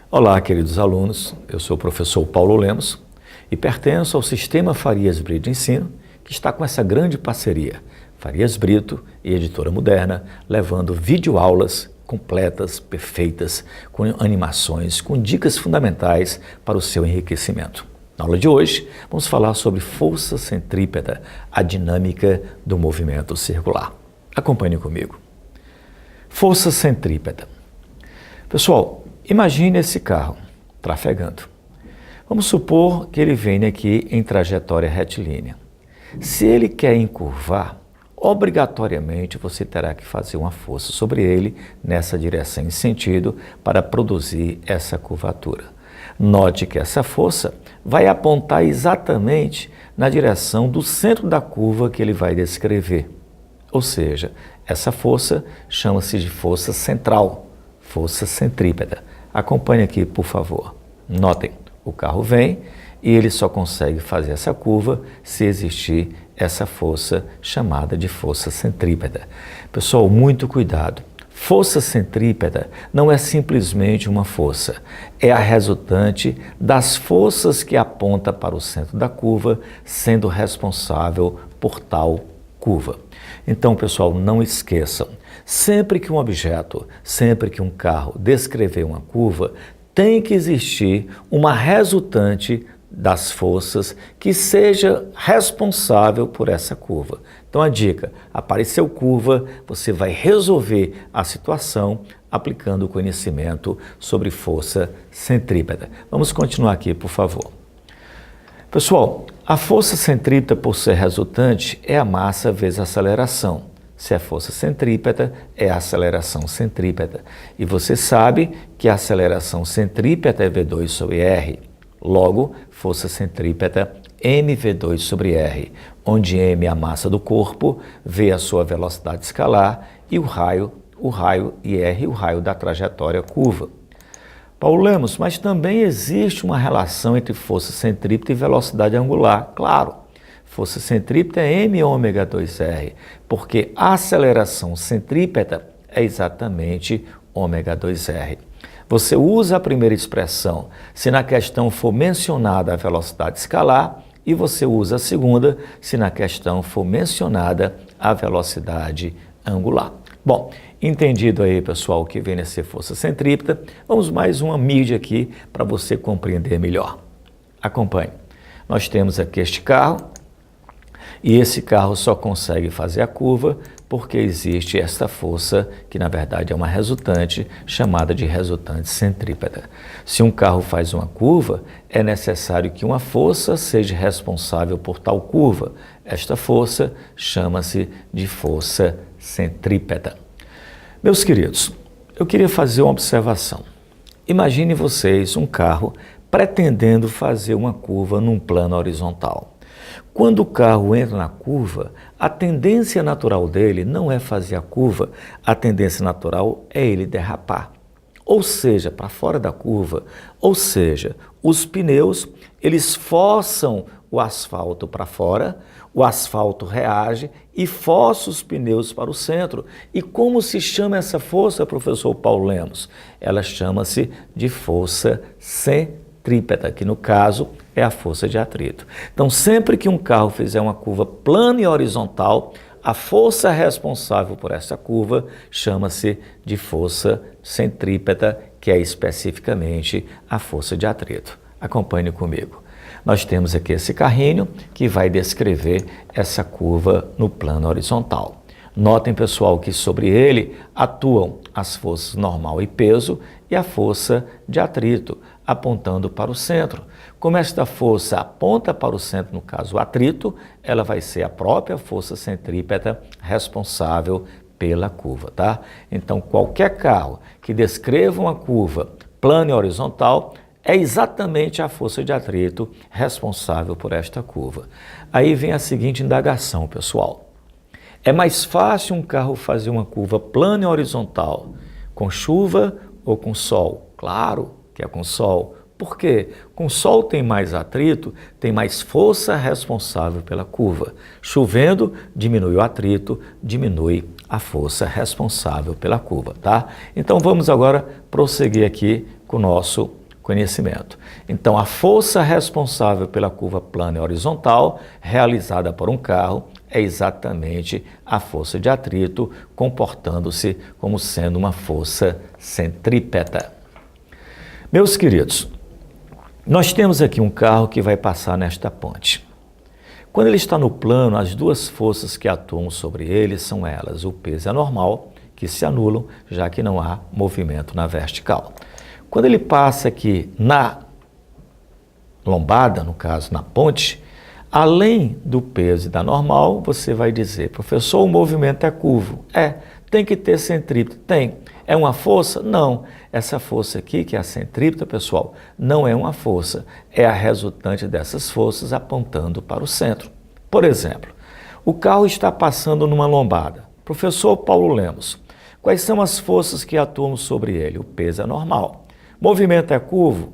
Olá, queridos alunos, eu sou o professor Paulo Lemos e pertenço ao Sistema Farias Brito de Ensino, que está com essa grande parceria, Farias Brito e Editora Moderna, levando videoaulas completas, perfeitas, com animações, com dicas fundamentais para o seu enriquecimento. Na aula de hoje, vamos falar sobre força centrípeta, a dinâmica do movimento circular. Acompanhe comigo. Força centrípeta. Pessoal, imagine esse carro trafegando. Vamos supor que ele venha aqui em trajetória retilínea. Se ele quer encurvar, obrigatoriamente você terá que fazer uma força sobre ele nessa direção em sentido para produzir essa curvatura. Note que essa força vai apontar exatamente na direção do centro da curva que ele vai descrever. Ou seja, essa força chama-se de força central, força centrípeta. Acompanhe aqui, por favor. Notem, o carro vem e ele só consegue fazer essa curva se existir essa força chamada de força centrípeta. Pessoal, muito cuidado. Força centrípeta não é simplesmente uma força, é a resultante das forças que aponta para o centro da curva, sendo responsável por tal curva. Então, pessoal, não esqueçam, sempre que um objeto, sempre que um carro descrever uma curva, tem que existir uma resultante das forças que seja responsável por essa curva. Então a dica, apareceu curva, você vai resolver a situação aplicando o conhecimento sobre força centrípeta. Vamos continuar aqui, por favor. Pessoal, a força centrípeta, por ser resultante, é a massa vezes a aceleração. Se é força centrípeta, é a aceleração centrípeta. E você sabe que a aceleração centrípeta é V2 sobre R. Logo, força centrípeta mv2 sobre r, onde m é a massa do corpo, v a sua velocidade escalar e o raio e r o raio da trajetória curva. Paulo Lemos, mas também existe uma relação entre força centrípeta e velocidade angular. Claro, força centrípeta é m ômega 2r, porque a aceleração centrípeta é exatamente ômega 2r. Você usa a primeira expressão se na questão for mencionada a velocidade escalar e você usa a segunda se na questão for mencionada a velocidade angular. Bom, entendido aí, pessoal, o que vem a ser força centrípeta, vamos mais uma mídia aqui para você compreender melhor. Acompanhe. Nós temos aqui este carro e esse carro só consegue fazer a curva porque existe esta força, que na verdade é uma resultante, chamada de resultante centrípeta. Se um carro faz uma curva, é necessário que uma força seja responsável por tal curva. Esta força chama-se de força centrípeta. Meus queridos, eu queria fazer uma observação. Imagine vocês um carro pretendendo fazer uma curva num plano horizontal. Quando o carro entra na curva, a tendência natural dele não é fazer a curva, a tendência natural é ele derrapar. Ou seja, para fora da curva, ou seja, os pneus, eles forçam o asfalto para fora, o asfalto reage e força os pneus para o centro. E como se chama essa força, professor Paulo Lemos? Ela chama-se de força centrípeta, que no caso é a força de atrito. Então, sempre que um carro fizer uma curva plana e horizontal, a força responsável por essa curva chama-se de força centrípeta, que é especificamente a força de atrito. Acompanhe comigo. Nós temos aqui esse carrinho que vai descrever essa curva no plano horizontal. Notem, pessoal, que sobre ele atuam as forças normal e peso e a força de atrito, apontando para o centro. Como esta força aponta para o centro, no caso o atrito, ela vai ser a própria força centrípeta responsável pela curva, tá? Então, qualquer carro que descreva uma curva plana e horizontal é exatamente a força de atrito responsável por esta curva. Aí vem a seguinte indagação, pessoal. É mais fácil um carro fazer uma curva plana e horizontal com chuva ou com sol? Claro que é com sol. Por quê? Com sol tem mais atrito, tem mais força responsável pela curva. Chovendo, diminui o atrito, diminui a força responsável pela curva, tá? Então vamos agora prosseguir aqui com o nosso conhecimento. Então, a força responsável pela curva plana e horizontal realizada por um carro é exatamente a força de atrito, comportando-se como sendo uma força centrípeta. Meus queridos, nós temos aqui um carro que vai passar nesta ponte. Quando ele está no plano, as duas forças que atuam sobre ele são elas, o peso e a normal, que se anulam, já que não há movimento na vertical. Quando ele passa aqui na lombada, no caso na ponte, além do peso e da normal, você vai dizer, professor, o movimento é curvo. Tem que ter centrípeta? Tem. É uma força? Não. Essa força aqui, que é a centrípeta, pessoal, não é uma força. É a resultante dessas forças apontando para o centro. Por exemplo, o carro está passando numa lombada. Professor Paulo Lemos, quais são as forças que atuam sobre ele? O peso é normal. Movimento é curvo?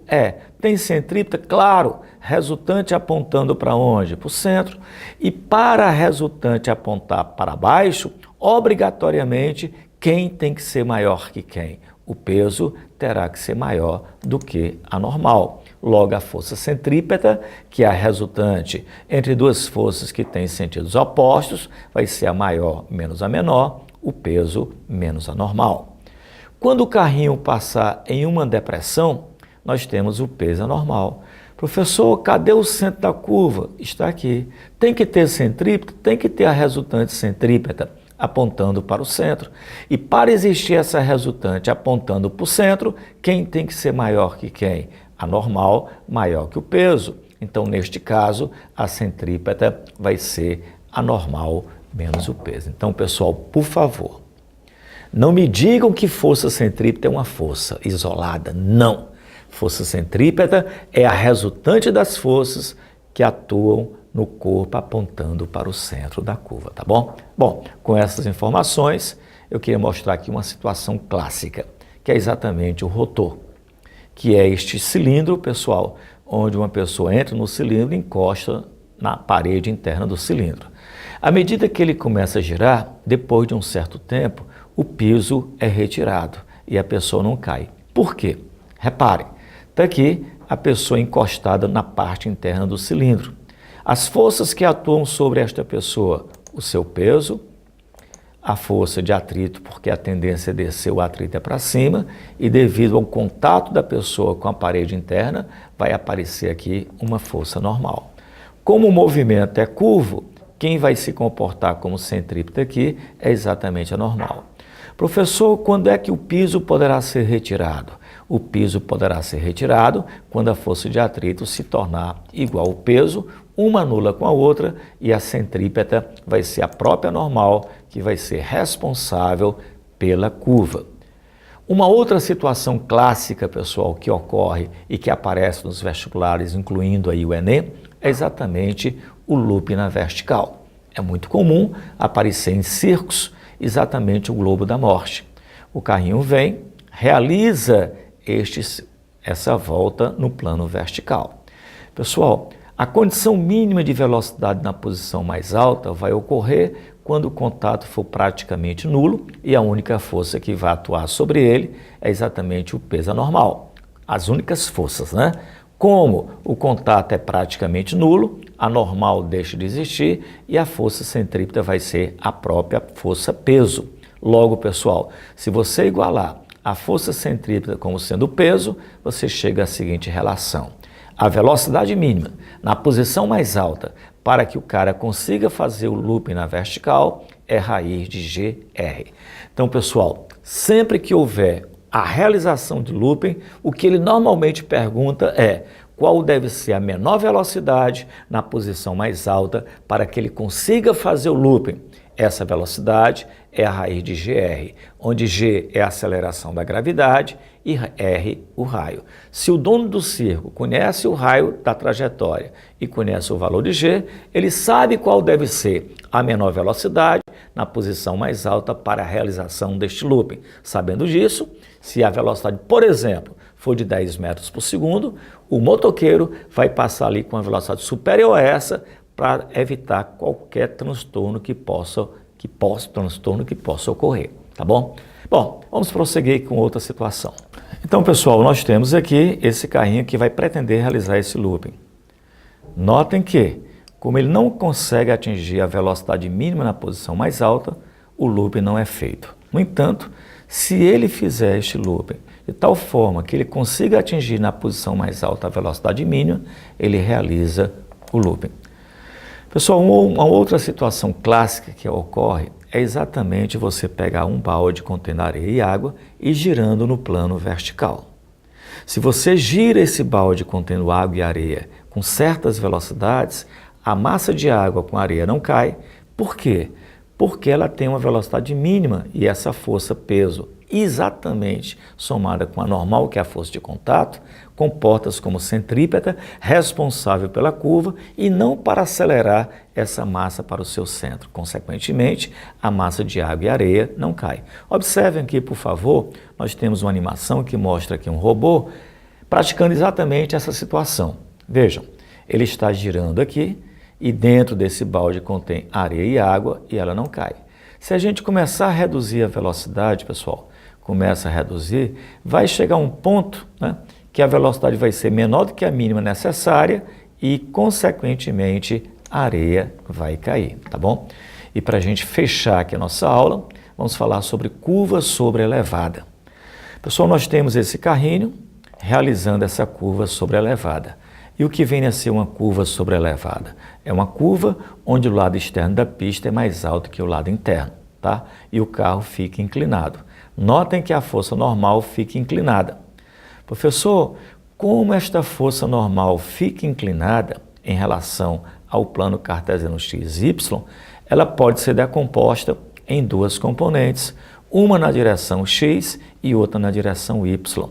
Tem centrípeta? Claro. Resultante apontando para onde? Para o centro. E para a resultante apontar para baixo, obrigatoriamente, quem tem que ser maior que quem? O peso terá que ser maior do que a normal. Logo, a força centrípeta, que é a resultante entre duas forças que têm sentidos opostos, vai ser a maior menos a menor, o peso menos a normal. Quando o carrinho passar em uma depressão, nós temos o peso anormal. Professor, cadê o centro da curva? Está aqui. Tem que ter centrípeta? Tem que ter a resultante centrípeta apontando para o centro. E para existir essa resultante apontando para o centro, quem tem que ser maior que quem? A normal maior que o peso. Então, neste caso, a centrípeta vai ser a normal menos o peso. Então, pessoal, por favor, não me digam que força centrípeta é uma força isolada. Não. Força centrípeta é a resultante das forças que atuam no corpo apontando para o centro da curva, tá bom? Bom, com essas informações, eu queria mostrar aqui uma situação clássica, que é exatamente o rotor, que é este cilindro, pessoal, onde uma pessoa entra no cilindro e encosta na parede interna do cilindro. À medida que ele começa a girar, depois de um certo tempo, o piso é retirado e a pessoa não cai. Por quê? Reparem, está aqui a pessoa encostada na parte interna do cilindro. As forças que atuam sobre esta pessoa, o seu peso, a força de atrito, porque a tendência é descer, o atrito é para cima, e devido ao contato da pessoa com a parede interna, vai aparecer aqui uma força normal. Como o movimento é curvo, quem vai se comportar como centrípeta aqui é exatamente a normal. Professor, quando é que o piso poderá ser retirado? O piso poderá ser retirado quando a força de atrito se tornar igual ao peso, uma anula com a outra, e a centrípeta vai ser a própria normal, que vai ser responsável pela curva. Uma outra situação clássica, pessoal, que ocorre e que aparece nos vestibulares, incluindo aí o Enem, é exatamente o loop na vertical. É muito comum aparecer em circos exatamente o globo da morte. O carrinho vem, realiza essa volta no plano vertical. Pessoal, a condição mínima de velocidade na posição mais alta vai ocorrer quando o contato for praticamente nulo e a única força que vai atuar sobre ele é exatamente o peso anormal. As únicas forças, né? Como o contato é praticamente nulo, a normal deixa de existir e a força centrípeta vai ser a própria força peso. Logo, pessoal, se você igualar a força centrípeta como sendo o peso, você chega à seguinte relação. A velocidade mínima na posição mais alta para que o cara consiga fazer o looping na vertical é raiz de GR. Então, pessoal, sempre que houver a realização de looping, o que ele normalmente pergunta é qual deve ser a menor velocidade na posição mais alta para que ele consiga fazer o looping. Essa velocidade é a raiz de GR, onde G é a aceleração da gravidade e R o raio. Se o dono do circo conhece o raio da trajetória e conhece o valor de G, ele sabe qual deve ser a menor velocidade na posição mais alta para a realização deste looping. Sabendo disso, se a velocidade, por exemplo, for de 10 metros por segundo, o motoqueiro vai passar ali com uma velocidade superior a essa para evitar qualquer transtorno que possa ocorrer, tá bom? Bom, vamos prosseguir com outra situação. Então, pessoal, nós temos aqui esse carrinho que vai pretender realizar esse looping. Notem que, como ele não consegue atingir a velocidade mínima na posição mais alta, o looping não é feito. No entanto, se ele fizer este looping de tal forma que ele consiga atingir na posição mais alta a velocidade mínima, ele realiza o looping. Pessoal, uma outra situação clássica que ocorre é exatamente você pegar um balde contendo areia e água e girando no plano vertical. Se você gira esse balde contendo água e areia com certas velocidades, a massa de água com areia não cai. Por quê? Porque ela tem uma velocidade mínima e essa força-peso, exatamente somada com a normal, que é a força de contato, comporta-se como centrípeta, responsável pela curva e não para acelerar essa massa para o seu centro. Consequentemente, a massa de água e areia não cai. Observem aqui, por favor, nós temos uma animação que mostra aqui um robô praticando exatamente essa situação. Vejam, ele está girando aqui e dentro desse balde contém areia e água e ela não cai. Se a gente começar a reduzir a velocidade, pessoal, começa a reduzir, vai chegar um ponto, né, que a velocidade vai ser menor do que a mínima necessária e, consequentemente, a areia vai cair, tá bom? E para a gente fechar aqui a nossa aula, vamos falar sobre curva sobrelevada. Pessoal, nós temos esse carrinho realizando essa curva sobrelevada. E o que vem a ser uma curva sobrelevada? É uma curva onde o lado externo da pista é mais alto que o lado interno, tá? E o carro fica inclinado. Notem que a força normal fica inclinada. Professor, como esta força normal fica inclinada em relação ao plano cartesiano x, y, ela pode ser decomposta em duas componentes, uma na direção x e outra na direção y.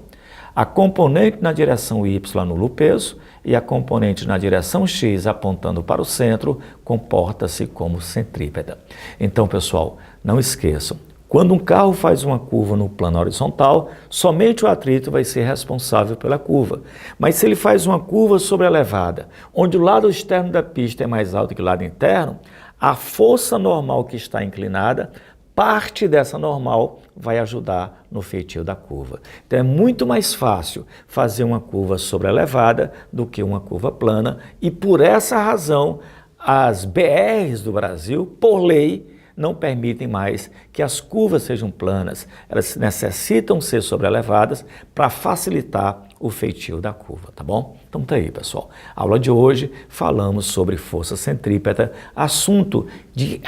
A componente na direção y anula o peso e a componente na direção x apontando para o centro comporta-se como centrípeta. Então, pessoal, não esqueçam, quando um carro faz uma curva no plano horizontal, somente o atrito vai ser responsável pela curva. Mas se ele faz uma curva sobrelevada, onde o lado externo da pista é mais alto que o lado interno, a força normal que está inclinada, parte dessa normal vai ajudar no feitio da curva. Então é muito mais fácil fazer uma curva sobrelevada do que uma curva plana e por essa razão as BRs do Brasil, por lei, não permitem mais que as curvas sejam planas. Elas necessitam ser sobrelevadas para facilitar o feitio da curva, tá bom? Então tá aí, pessoal. A aula de hoje falamos sobre força centrípeta, assunto de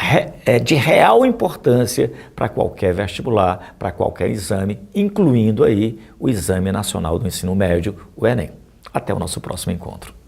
real importância para qualquer vestibular, para qualquer exame, incluindo aí o Exame Nacional do Ensino Médio, o Enem. Até o nosso próximo encontro.